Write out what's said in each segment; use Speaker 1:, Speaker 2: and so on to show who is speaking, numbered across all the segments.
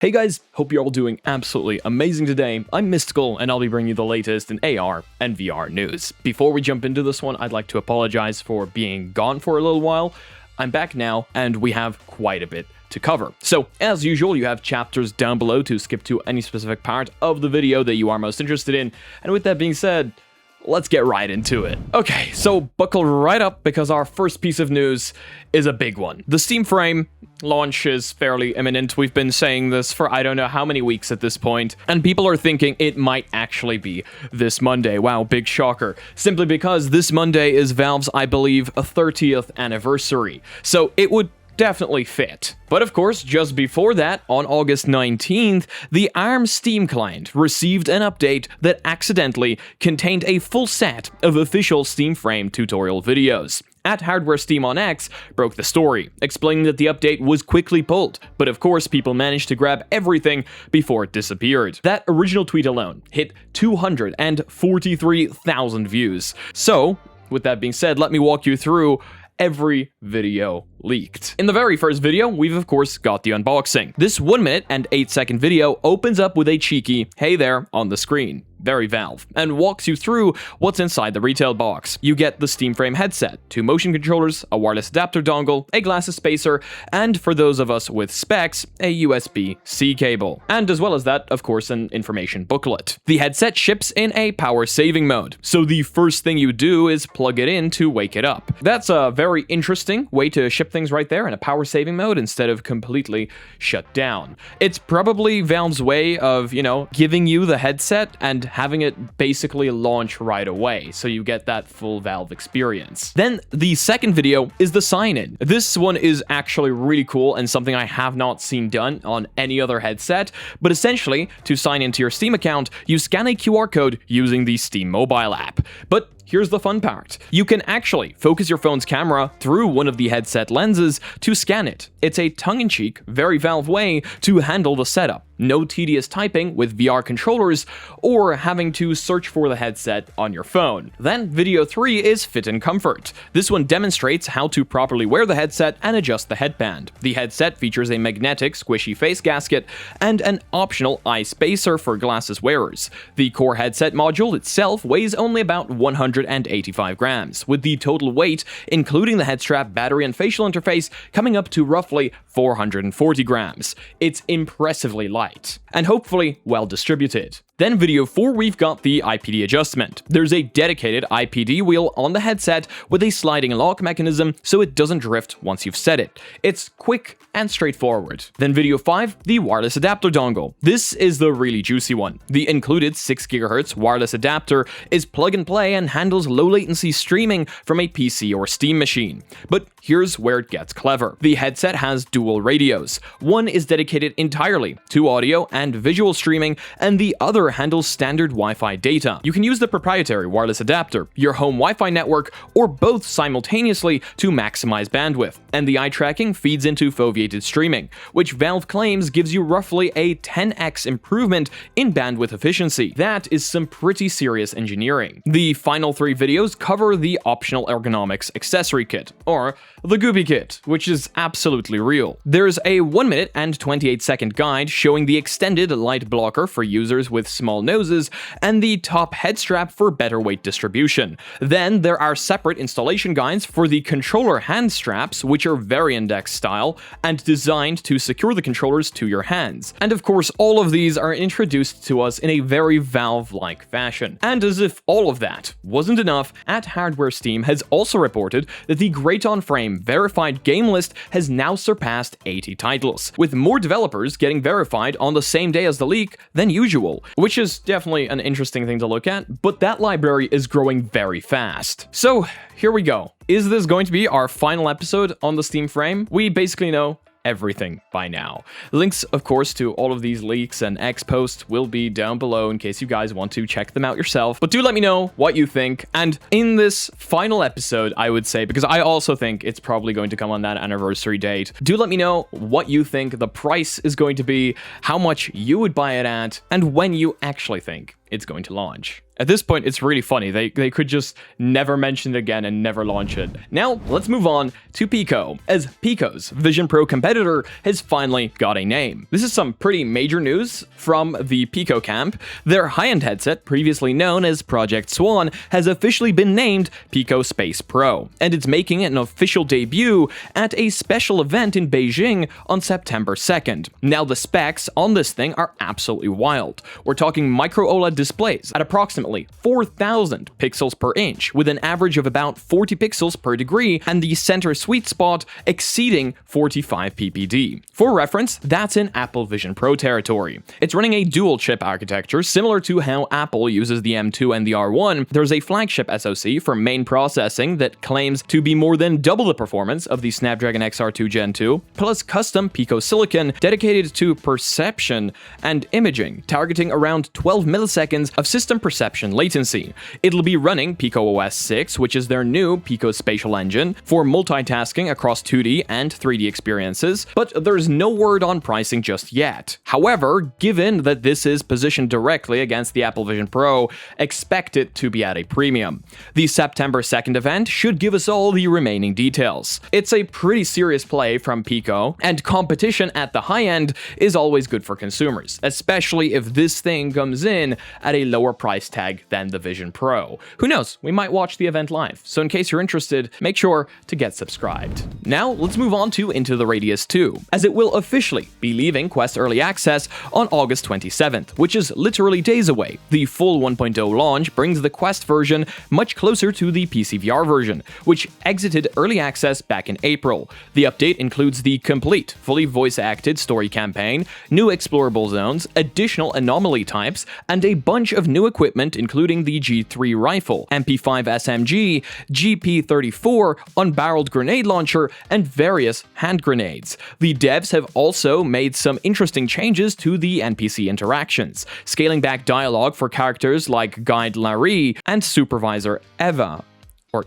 Speaker 1: Hey guys, hope you're all doing absolutely amazing today. I'm Mysticle, and I'll be bringing you the latest in AR and VR news. Before we jump into this one, I'd like to apologize for being gone for a little while. I'm back now, and we have quite a bit to cover. So, as usual, you have chapters down below to skip to any specific part of the video that you are most interested in. And with that being said, let's get right into it. Okay, so buckle right up because our first piece of news is a big one. The Steam Frame launch is fairly imminent. We've been saying this for I don't know how many weeks at this point, and people are thinking it might actually be this Monday. Wow, big shocker. Simply because this Monday is Valve's, I believe, 30th anniversary. So it would definitely fit. But of course, just before that, on August 19th, the ARM Steam client received an update that accidentally contained a full set of official Steam Frame tutorial videos. At Hardware Steam on X broke the story, explaining that the update was quickly pulled, but of course people managed to grab everything before it disappeared. That original tweet alone hit 243,000 views. So, with that being said, let me walk you through every video leaked. In the very first video, we've of course got the unboxing. This 1 minute and 8-second video opens up with a cheeky "hey there" on the screen. Very Valve, and walks you through what's inside the retail box. You get the Steam Frame headset, 2 motion controllers, a wireless adapter dongle, a glasses spacer, and for those of us with specs, a USB-C cable. And as well as that, of course, an information booklet. The headset ships in a power saving mode, so the first thing you do is plug it in to wake it up. That's a very interesting way to ship things right there in a power saving mode instead of completely shut down. It's probably Valve's way of, giving you the headset and having it basically launch right away, so you get that full Valve experience. Then the second video is the sign-in. This one is actually really cool and something I have not seen done on any other headset, but essentially, to sign into your Steam account, you scan a QR code using the Steam mobile app. But here's the fun part. You can actually focus your phone's camera through one of the headset lenses to scan it. It's a tongue-in-cheek, very Valve way to handle the setup. No tedious typing with VR controllers or having to search for the headset on your phone. Then video 3 is fit and comfort. This one demonstrates how to properly wear the headset and adjust the headband. The headset features a magnetic squishy face gasket and an optional eye spacer for glasses wearers. The core headset module itself weighs only about 185 grams, with the total weight, including the head strap, battery, and facial interface, coming up to roughly 440 grams. It's impressively light, and hopefully well distributed. Then video 4, we've got the IPD adjustment. There's a dedicated IPD wheel on the headset with a sliding lock mechanism so it doesn't drift once you've set it. It's quick and straightforward. Then video 5, the wireless adapter dongle. This is the really juicy one. The included 6 GHz wireless adapter is plug and play and handles low latency streaming from a PC or Steam machine. But here's where it gets clever. The headset has dual radios. One is dedicated entirely to audio and visual streaming, and the other handles standard Wi-Fi data. You can use the proprietary wireless adapter, your home Wi-Fi network, or both simultaneously to maximize bandwidth. And the eye tracking feeds into foveated streaming, which Valve claims gives you roughly a 10x improvement in bandwidth efficiency. That is some pretty serious engineering. The final 3 videos cover the optional ergonomics accessory kit, or the Goopy kit, which is absolutely real. There's a 1 minute and 28-second guide showing the extended light blocker for users with small noses and the top head strap for better weight distribution. Then there are separate installation guides for the controller hand straps, which are very index style and designed to secure the controllers to your hands. And of course, all of these are introduced to us in a very Valve-like fashion. And as if all of that wasn't enough, at Hardware Steam has also reported that the Great On Frame verified game list has now surpassed 80 titles, with more developers getting verified on the same day as the leak than usual, which is definitely an interesting thing to look at, but that library is growing very fast. So here we go. Is this going to be our final episode on the Steam Frame? We basically know everything by now. Links, of course, to all of these leaks and X posts will be down below in case you guys want to check them out yourself. But do let me know what you think. And in this final episode, I would say, because I also think it's probably going to come on that anniversary date, do let me know what you think the price is going to be, how much you would buy it at, and when you actually think it's going to launch. At this point, it's really funny. They could just never mention it again and never launch it. Now, let's move on to Pico, as Pico's Vision Pro competitor has finally got a name. This is some pretty major news from the Pico camp. Their high-end headset, previously known as Project Swan, has officially been named Pico Space Pro, and it's making an official debut at a special event in Beijing on September 2nd. Now, the specs on this thing are absolutely wild. We're talking micro-OLED displays at approximately 4,000 pixels per inch, with an average of about 40 pixels per degree, and the center sweet spot exceeding 45 ppd. For reference, that's in Apple Vision Pro territory. It's running a dual-chip architecture, similar to how Apple uses the M2 and the R1. There's a flagship SoC for main processing that claims to be more than double the performance of the Snapdragon XR2 Gen 2, plus custom Pico silicon dedicated to perception and imaging, targeting around 12 milliseconds of system perception latency. It'll be running Pico OS 6, which is their new Pico spatial engine, for multitasking across 2D and 3D experiences, but there's no word on pricing just yet. However, given that this is positioned directly against the Apple Vision Pro, expect it to be at a premium. The September 2nd event should give us all the remaining details. It's a pretty serious play from Pico, and competition at the high end is always good for consumers, especially if this thing comes in at a lower price tag than the Vision Pro. Who knows, we might watch the event live, so in case you're interested, make sure to get subscribed. Now, let's move on to Into the Radius 2, as it will officially be leaving Quest Early Access on August 27th, which is literally days away. The full 1.0 launch brings the Quest version much closer to the PC VR version, which exited Early Access back in April. The update includes the complete, fully voice-acted story campaign, new explorable zones, additional anomaly types, and a bunch of new equipment including the G3 rifle, MP5 SMG, GP34, unbarreled grenade launcher, and various hand grenades. The devs have also made some interesting changes to the NPC interactions, scaling back dialogue for characters like Guide Larry and Supervisor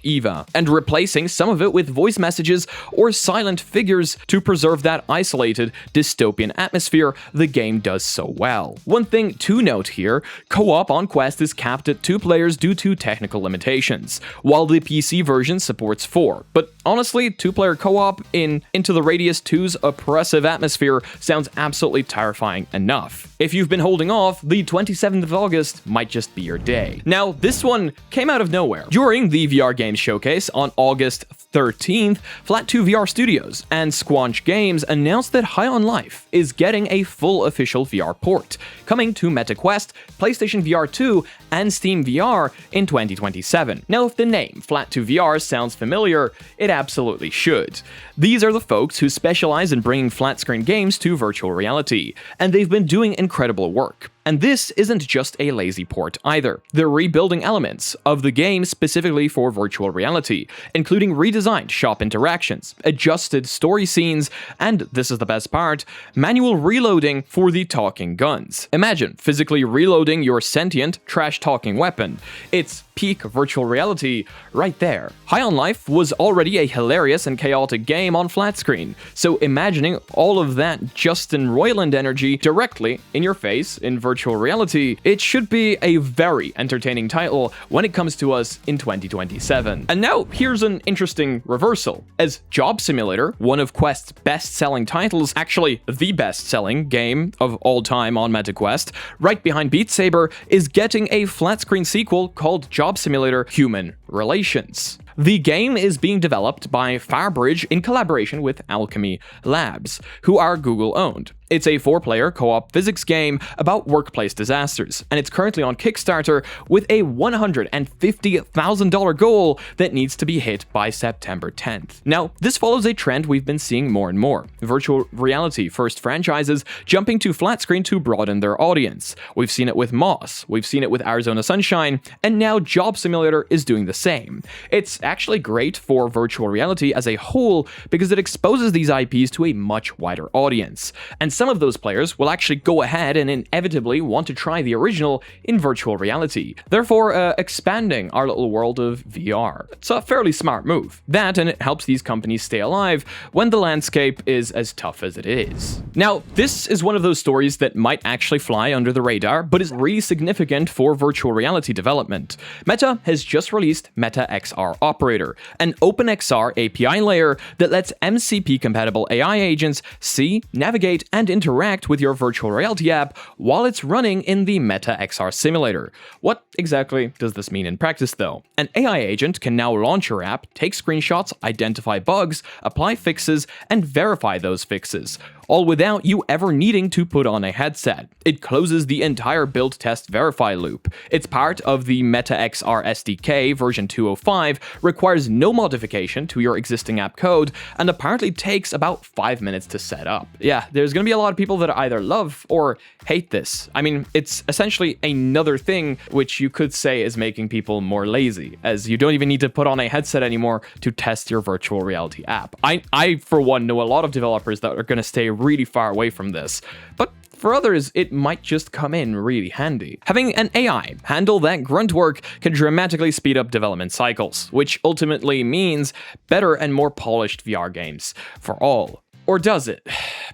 Speaker 1: Eva, and replacing some of it with voice messages or silent figures to preserve that isolated, dystopian atmosphere the game does so well. One thing to note here, co-op on Quest is capped at 2 players due to technical limitations, while the PC version supports 4. But honestly, 2-player co-op in Into the Radius 2's oppressive atmosphere sounds absolutely terrifying enough. If you've been holding off, the 27th of August might just be your day. Now, this one came out of nowhere. During the VR Games Showcase on August 13th, Flat2 VR Studios and Squanch Games announced that High on Life is getting a full official VR port, coming to MetaQuest, PlayStation VR 2, and Steam VR in 2027. Now, if the name Flat2 VR sounds familiar, it absolutely should. These are the folks who specialize in bringing flat-screen games to virtual reality, and they've been doing incredible work. And this isn't just a lazy port either. They're rebuilding elements of the game specifically for virtual reality, including redesigned shop interactions, adjusted story scenes, and, this is the best part, manual reloading for the talking guns. Imagine physically reloading your sentient, trash-talking weapon. It's peak virtual reality right there. High on Life was already a hilarious and chaotic game on flat screen, so imagining all of that Justin Roiland energy directly in your face in virtual reality, it should be a very entertaining title when it comes to us in 2027. And now, here's an interesting reversal, as Job Simulator, one of Quest's best-selling titles, actually the best-selling game of all time on MetaQuest, right behind Beat Saber, is getting a flat-screen sequel called Job Simulator Human Relations. The game is being developed by Farbridge in collaboration with Alchemy Labs, who are Google-owned. It's a 4-player co-op physics game about workplace disasters, and it's currently on Kickstarter with a $150,000 goal that needs to be hit by September 10th. Now, this follows a trend we've been seeing more and more. Virtual reality-first franchises jumping to flat screen to broaden their audience. We've seen it with Moss, we've seen it with Arizona Sunshine, and now Job Simulator is doing the same. It's actually great for virtual reality as a whole because it exposes these IPs to a much wider audience, and some of those players will actually go ahead and inevitably want to try the original in virtual reality, therefore expanding our little world of VR. It's a fairly smart move. That, and it helps these companies stay alive when the landscape is as tough as it is. Now, this is one of those stories that might actually fly under the radar, but is really significant for virtual reality development. Meta has just released Meta XR Operator, an open XR API layer that lets MCP-compatible AI agents see, navigate, and interact with your virtual reality app while it's running in the Meta XR simulator. What exactly does this mean in practice, though? An AI agent can now launch your app, take screenshots, identify bugs, apply fixes, and verify those fixes, all without you ever needing to put on a headset. It closes the entire build, test, verify loop. It's part of the Meta XR SDK version 2.05, requires no modification to your existing app code, and apparently takes about 5 minutes to set up. Yeah, there's gonna be a lot of people that either love or hate this. I mean, it's essentially another thing which you could say is making people more lazy, as you don't even need to put on a headset anymore to test your virtual reality app. I for one, know a lot of developers that are gonna stay really far away from this, but for others, it might just come in really handy. Having an AI handle that grunt work can dramatically speed up development cycles, which ultimately means better and more polished VR games for all. Or does it?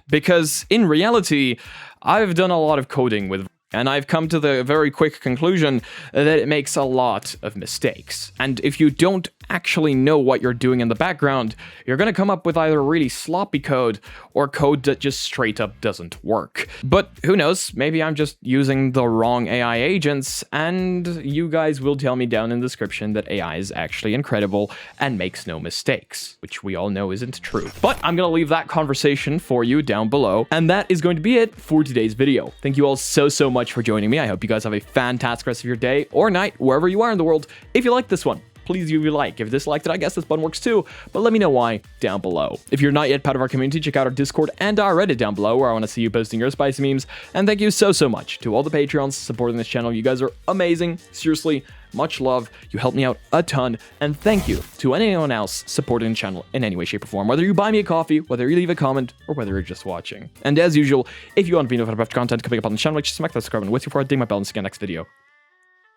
Speaker 1: Because in reality, I've done a lot of coding with, and I've come to the very quick conclusion that it makes a lot of mistakes. And if you don't actually know what you're doing in the background, you're going to come up with either really sloppy code or code that just straight up doesn't work. But who knows, maybe I'm just using the wrong AI agents, and you guys will tell me down in the description that AI is actually incredible and makes no mistakes, which we all know isn't true. But I'm going to leave that conversation for you down below, and that is going to be it for today's video. Thank you all so much for joining me. I hope you guys have a fantastic rest of your day or night, wherever you are in the world. If you like this one, please leave a like. If you disliked it, I guess this button works too, but let me know why down below. If you're not yet part of our community, check out our Discord and our Reddit down below, where I want to see you posting your spicy memes. And thank you so much to all the Patreons supporting this channel. You guys are amazing. Seriously, much love. You help me out a ton. And thank you to anyone else supporting the channel in any way, shape, or form, whether you buy me a coffee, whether you leave a comment, or whether you're just watching. And as usual, if you want to be notified about content coming up on the channel, just smack that subscribe button with you before I ding my bell and see you next video.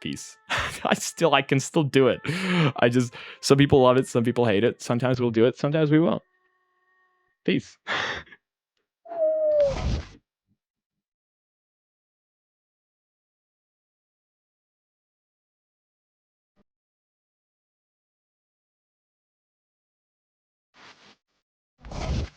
Speaker 1: Peace. I can still do it. Some people love it, some people hate it. Sometimes we'll do it, sometimes we won't. Peace.